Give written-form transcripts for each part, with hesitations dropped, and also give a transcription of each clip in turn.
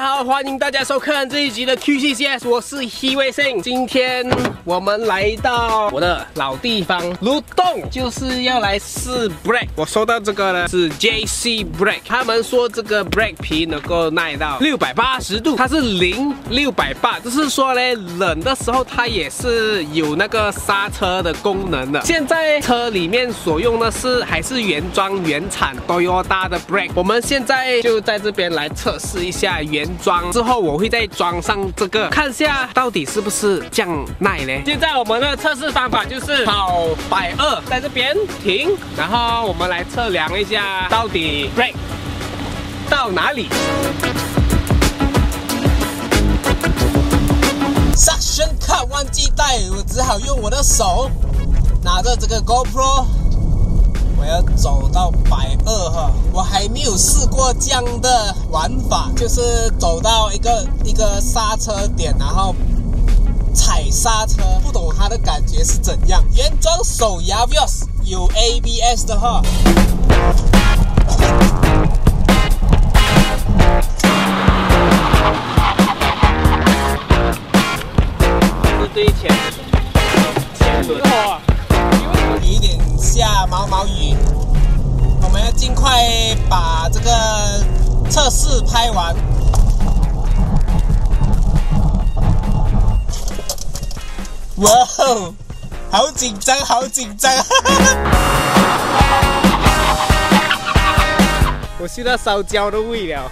好，欢迎大家收看这一集的 QCCS， 我是 Hiwei。今天我们来到我的老地方卢洞，就是要来试 brake。我收到这个呢是 JC brake， 他们说这个 brake 皮能够耐到680度，它是0680，就是说呢，冷的时候它也是有那个刹车的功能的。现在车里面所用的还是原装原产 Toyota 的 brake， 我们现在就在这边来测试一下原装，之后我会再装上这个，看下到底是不是这样耐呢？现在我们的测试方法就是跑120，在这边停，然后我们来测量一下到底 brake 到哪里。Suction cup 忘记带，我只好用我的手拿着这个 GoPro。我要走到120哈，我还没有试过这样的玩法，就是走到一个刹车点，然后踩刹车，不懂它的感觉是怎样。原装手摇 Vios 有 ABS 的哈。是对前轮哦。有一点下毛毛雨，我们要尽快把这个测试拍完。哇哦，好紧张，好紧张！我嗅到烧焦的味了。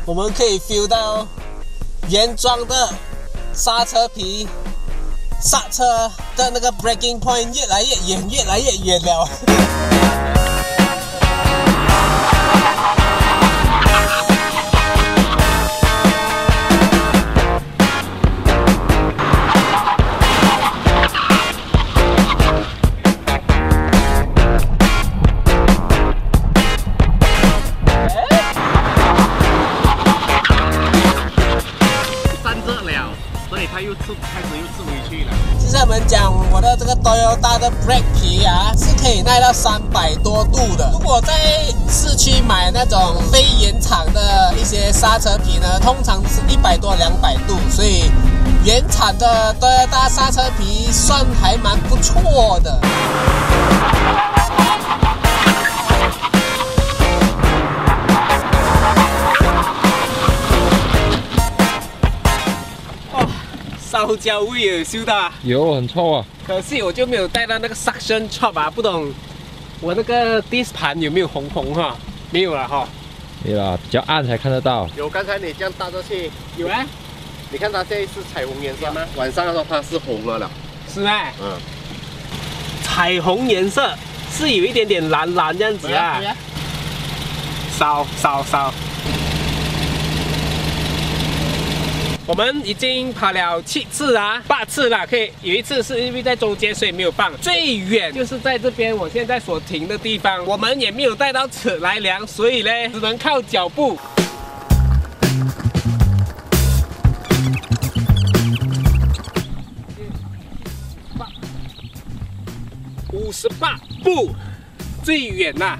我们可以 feel 到原装的刹车皮、刹车的那个 braking point 越来越远，越来越远了。开始又刺回去了。就是我们讲我的这个 Toyota 的 brake 皮啊，是可以耐到300多度的。如果在市区买那种非原厂的一些刹车皮呢，通常是100多200度，所以原厂的 Toyota 刹车皮算还蛮不错的。烧焦味有嗅到啊？有，很臭啊！可惜我就没有带到那个 suction chop 啊，不懂我那个 disc 盘有没有红红哈？没有了哈。没啦，比较暗才看得到。有，刚才你这样搭着去，有啊。你看它现在是彩虹颜色吗？晚上的时候它是红了。是吗？嗯。彩虹颜色是有一点点蓝蓝这样子啊。对啊。烧。我们已经跑了7次啊，8次了，可以有一次是因为在中间，所以没有放。最远就是在这边，我现在所停的地方，我们也没有带到尺来量，所以呢，只能靠脚步。58步，最远呐，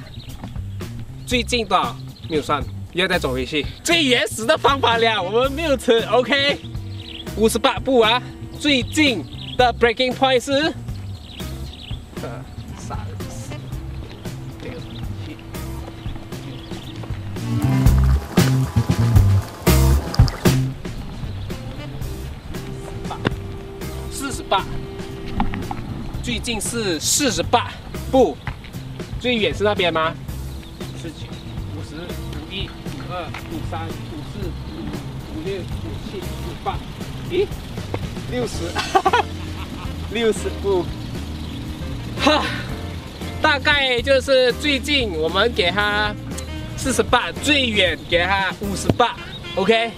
最近的没有算。要再走回去，最原始的方法了，我们没有车 ，OK， 58步啊，最近的 braking point 是2、3、4、6、7、48，最近是48步，最远是那边吗？49、50、51、52、53、54、55、56、57、58，咦，60步，哈，大概就是最近我们给他48，最远给他58 ，OK，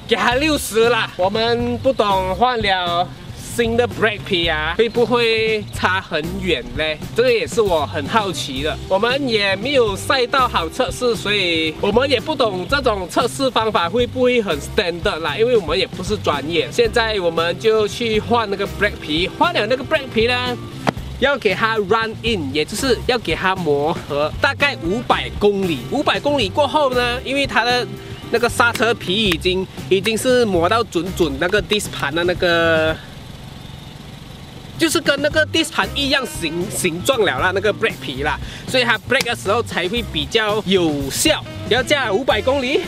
给他60啦。我们不懂换了新的 brake 皮啊，会不会差很远嘞？这个也是我很好奇的。我们也没有赛道好测试，所以我们也不懂这种测试方法会不会很 standard 啦，因为我们也不是专业。现在我们就去换那个 brake 皮，换了那个 brake 皮呢，要给它 run in， 也就是要给它磨合，大概500公里。500公里过后呢，因为它的那个刹车皮已经是磨到准那个 disc 盘的那个，就是跟那个 disc 盘一样形状了啦，那个 brake 皮啦，所以它 brake 的时候才会比较有效。要驾500公里，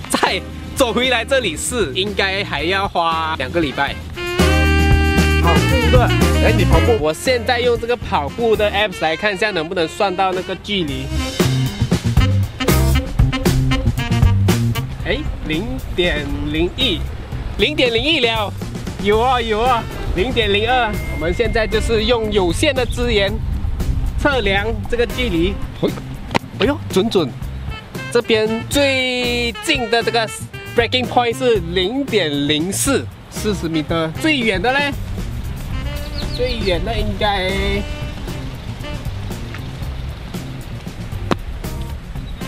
再走回来这里试，应该还要花2个礼拜。跑步的，哎，你跑步，我现在用这个跑步的 apps 来看一下能不能算到那个距离。哎，0.01，0.01了，有啊，0.02。我们现在就是用有限的资源测量这个距离。哎呦，准。这边最近的这个 breaking point 是0.04，40米。最远的嘞？最远的应该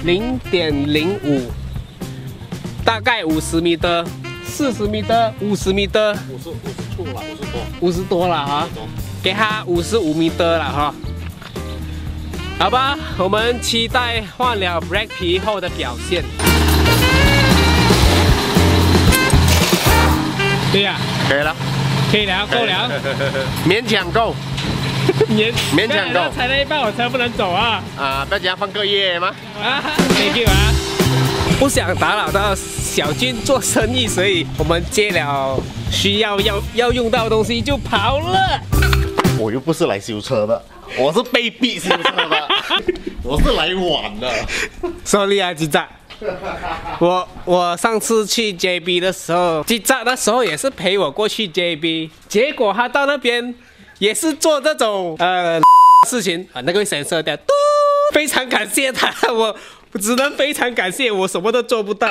0.05。大概50米的，40米的，50米的50处了，50多了哈，给他55米的了哈。好吧，我们期待换了 brake 皮后的表现。对呀，可以了，够了，勉强够，勉强够。踩了一半，我车不能走啊！啊，不要讲放个月吗？啊 ，thank you 啊。不想打扰到小军做生意，所以我们接了需要用到的东西就跑了。我又不是来修车的，我是被逼修车的，我是来玩的。sorry 啊，鸡仔。我上次去 JB 的时候，鸡仔那时候也是陪我过去 JB， 结果他到那边也是做这种事情啊，那个会闪射掉，非常感谢他，我只能非常感谢，我什么都做不到。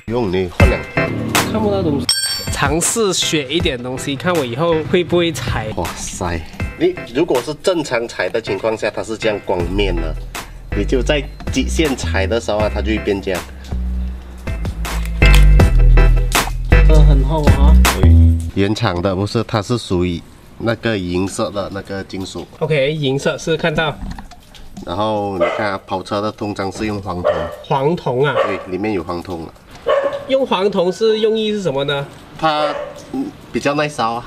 用你换2条，看不到东西，尝试学一点东西，看我以后会不会踩。哇塞！你如果是正常踩的情况下，它是这样光面的，你就在极限踩的时候啊，它就会变这样。这很厚啊。对，原厂的不是，它是属于那个银色的那个金属。OK， 银色是看到。然后你看啊，跑车的通常是用黄铜。黄铜啊？对，里面有黄铜啊。用黄铜是用意是什么呢？它比较耐烧啊。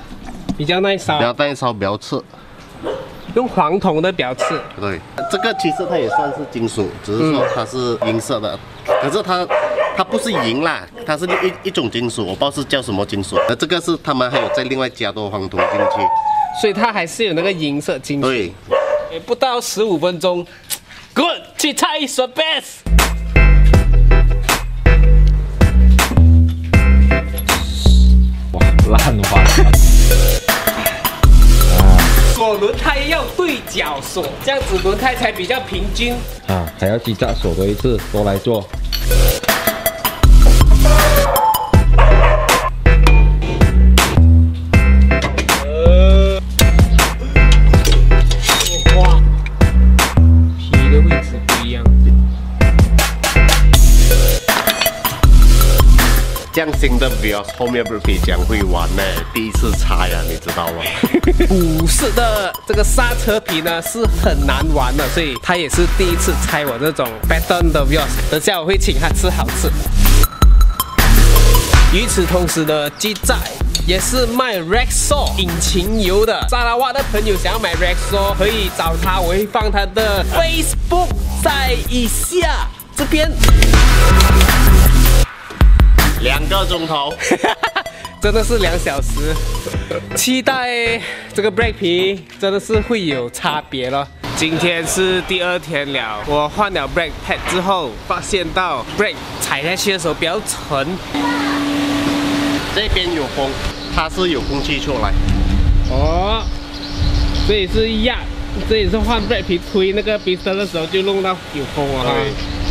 比较耐烧。比较耐烧，比较刺。用黄铜的表刺。对，这个其实它也算是金属，只是说它是银色的，可是它不是银啦，它是一种金属，我不知道是叫什么金属。这个是他们还有再另外加多黄铜进去，所以它还是有那个银色金属。对，不到15分钟 ，Good， 去猜 is the best。哇，烂滑。锁轮胎要对角锁，这样子轮胎才比较平均。啊，还要击炸锁多一次，多来做。哇，皮的位置不一样。这样新的 Vios 后面不是比讲会玩呢？第一次拆啊，你知道吗？古式的这个刹车皮呢是很难玩的，所以他也是第一次拆我这种 pattern 的 Vios。等下我会请他吃好吃。与此同时呢，鸡仔也是卖 Rexall 引擎油的。沙拉瓦的朋友想要买 Rexall 可以找他，我会放他的 Facebook 在以下这边。2个钟头，真的是2小时。期待这个 brake 皮真的是会有差别了。今天是第2天了，我换了 brake pad 之后，发现到 brake 踩下去的时候比较沉。这边有风，它是有空气出来。哦，这也是压，这也是换 brake 皮推那个 piston 的时候就弄到有风了哈。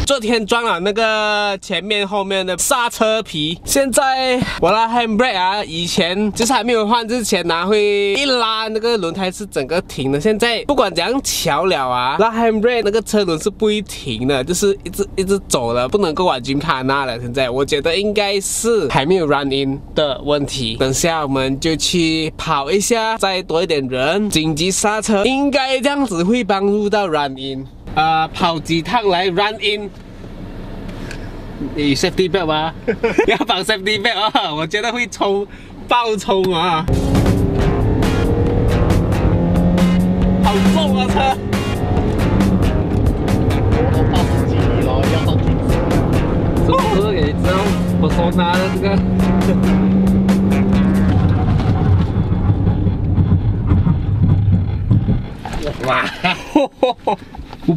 昨天装了那个前面后面的刹车皮，现在我的 handbrake 啊，以前就是还没有换之前呢，会一拉那个轮胎是整个停的。现在不管怎样调了啊，拉 handbrake 那个车轮是不会停的，就是一直走了，不能够往金卡纳了。现在我觉得应该是还没有 run in 的问题。等下我们就去跑一下，再多一点人，紧急刹车，应该这样子会帮助到 run in。跑几趟来 run in。你 safety belt 吗？要绑 safety belt 啊！我觉得会爆冲啊！好重啊车！我都到10几米了，要到90。是不是也知道我手拿的这个？哇！不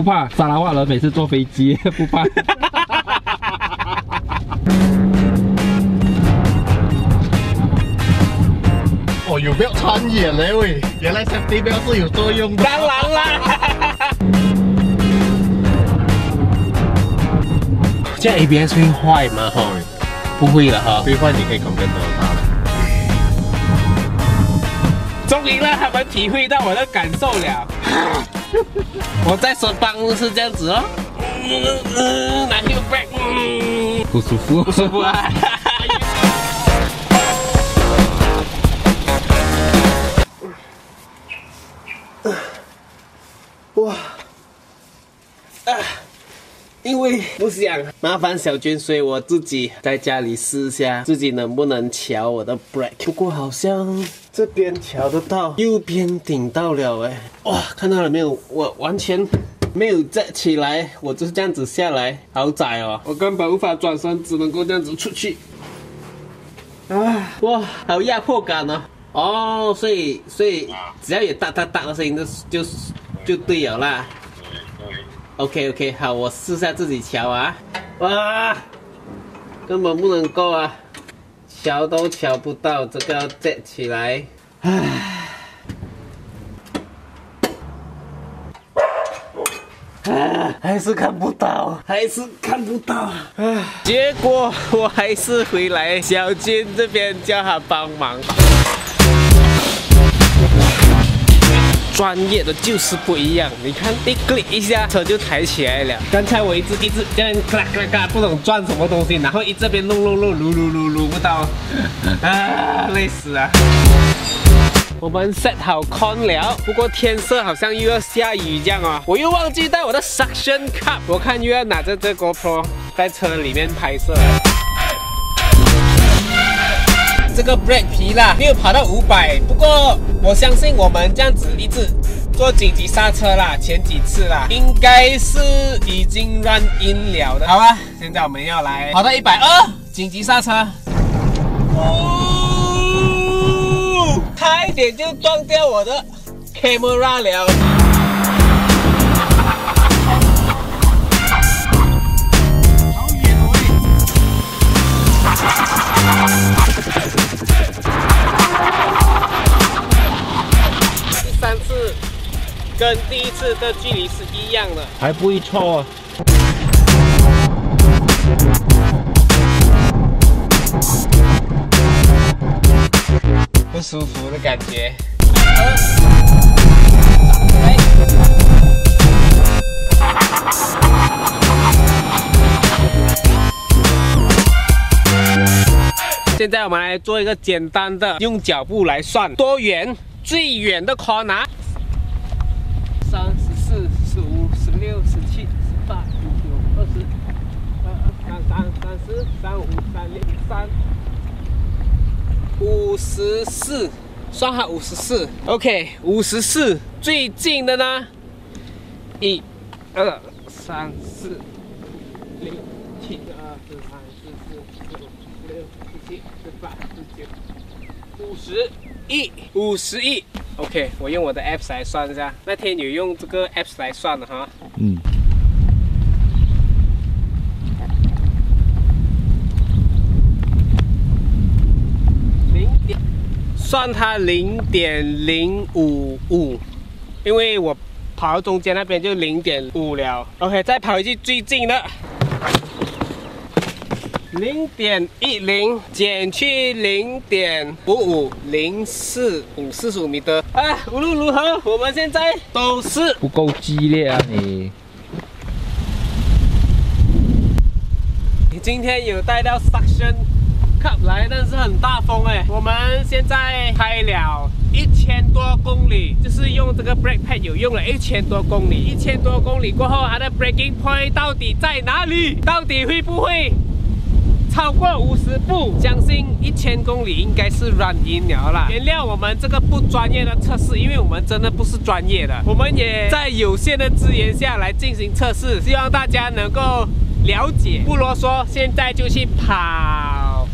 怕，沙拉瓦人每次坐飞机不怕。哦，有没有穿眼嘞喂？原来 safety belt 是有作用的。当然啦！这 ABS 会坏吗？哈，不会了哈。最坏你可以 complain 到它了。终于让他们体会到我的感受了。我在说办公室这样子哦，拿 heel brake， 不舒服，不舒服啊！哇！因为不想麻烦小娟，所以我自己在家里试下，自己能不能调我的 brake。不过好像这边调得到，右边顶到了哎！哇，看到了没有？我完全没有站起来，我就是这样子下来，好窄哦！我根本无法转身，只能够这样子出去。啊，哇，好压迫感哦！哦，所以只要有哒哒哒的声音就对了啦。OK， 好，我试下自己调啊！哇，根本不能够啊，调都调不到，这个要站起来，唉，还是看不到，结果我还是回来小军这边叫他帮忙。专业的就是不一样，你看一 click 一下车就抬起来了。刚才我一直这样咔咔咔，不懂转什么东西，然后一这边撸不到，啊，累死啊！我们 set 好 con 了，不过天色好像又要下雨这样哦。我又忘记带我的 suction cup， 我看又要拿着这 GoPro 在车里面拍摄。这个 brake 皮啦，没有跑到500，不过我相信我们这样子一直做紧急刹车啦，前几次啦，应该是已经 run in 了的。好吧，现在我们要来跑到120，紧急刹车。差一点就撞掉我的 camera 了。第3次跟第1次的距离是一样的，还不会错啊。不舒服的感觉。现在我们来做一个简单的，用脚步来算多远，最远的 corner。3、14、15、16、17、18、19、20、33、34、35、36、54，算好54。OK， 54最近的呢，1、2、3、4、5、6、7、8、9、10、11、12、13、14、15、16、17、18、19、51。OK， 我用我的 apps 来算一下。那天有用这个 apps 来算的哈。嗯。算它0.055，因为我跑到中间那边就0.5了。OK， 再跑回去最近的。 0.10减去0.55，04545米的。啊，无论如何，我们现在都是不够激烈啊你！你今天有带到 suction cup 来，但是很大风哎。我们现在开了1000多公里，就是用这个 brake pad 有用了1000多公里。1000多公里过后，它的 braking point 到底在哪里？到底会不会 超过50步，相信1000公里应该是 run in 了啦。原谅我们这个不专业的测试，因为我们真的不是专业的，我们也在有限的资源下来进行测试，希望大家能够了解。不啰嗦，现在就去跑。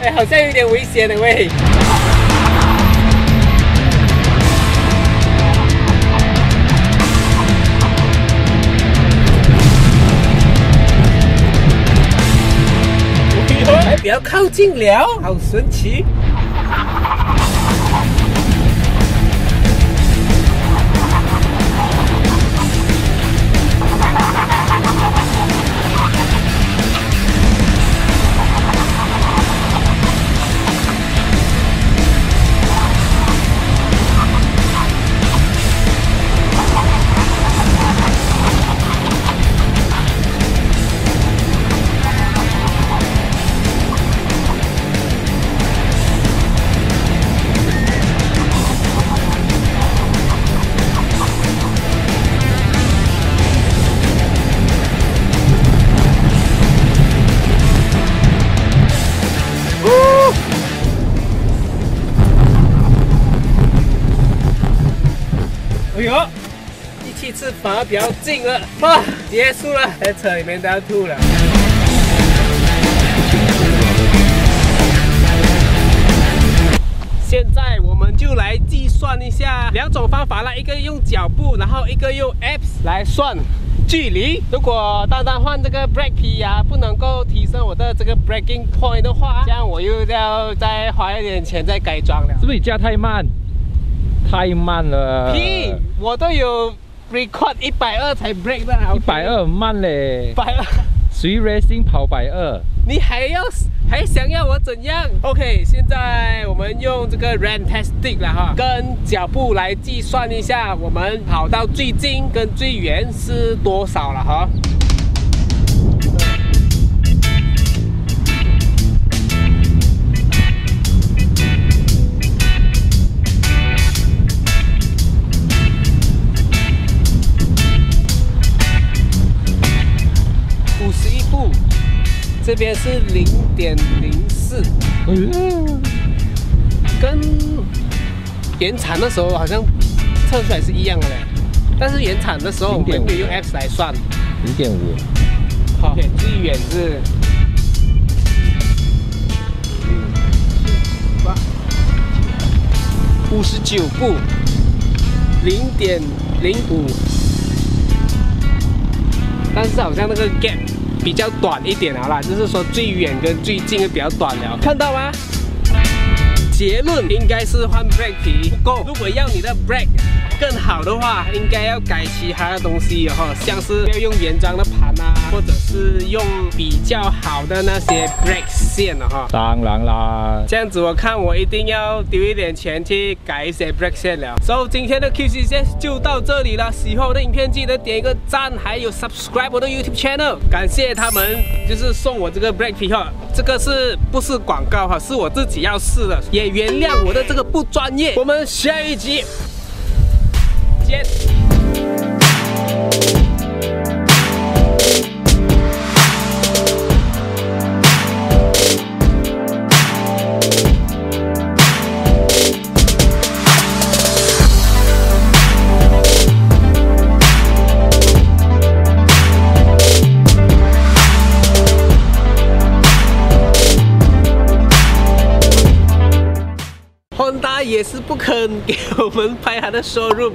哎，好像有点危险的喂。 还比较靠近了，好神奇！哎呦，第7次反而比较近了，哇，结束了，在车里面都要吐了。现在我们就来计算一下2种方法啦，一个用脚步，然后一个用 apps 来算距离。如果单单换这个 brake P 啊，不能够提升我的这个 braking point 的话，这样我又要再花一点钱再改装了。是不是你加太慢？太慢了。屁，我都有 record 120才 brake 的。120很慢嘞。120。谁 racing 跑120？你还想要我怎样 ？OK， 现在我们用这个 Rantastic 了哈，跟脚步来计算一下，我们跑到最近跟最远是多少了哈。 51步，这边是0.04，跟原产的时候好像测出来是一样的嘞。但是原产的时候我们可以用 apps 来算0.5。好，最远是59步，0.05。 但是好像那个 gap 比较短一点啦，就是说最远跟最近会比较短了，看到吗？结论应该是换 brake 皮不够，如果要你的 brake 更好的话，应该要改其他的东西哈，像是要用原装的盘啊，或者是用比较好的那些 brake 线了哈。当然啦，这样子我看我一定要丢一点钱去改一些 brake 线了。所以今天的 QCCS 就到这里了，喜欢我的影片记得点一个赞，还有 subscribe 我的 YouTube channel， 感谢他们就是送我这个 brake 皮哈，这个是不是广告哈？是我自己要试的，也原谅我的这个不专业。我们下一集见。Honda 也是不肯给我们拍他的showroom。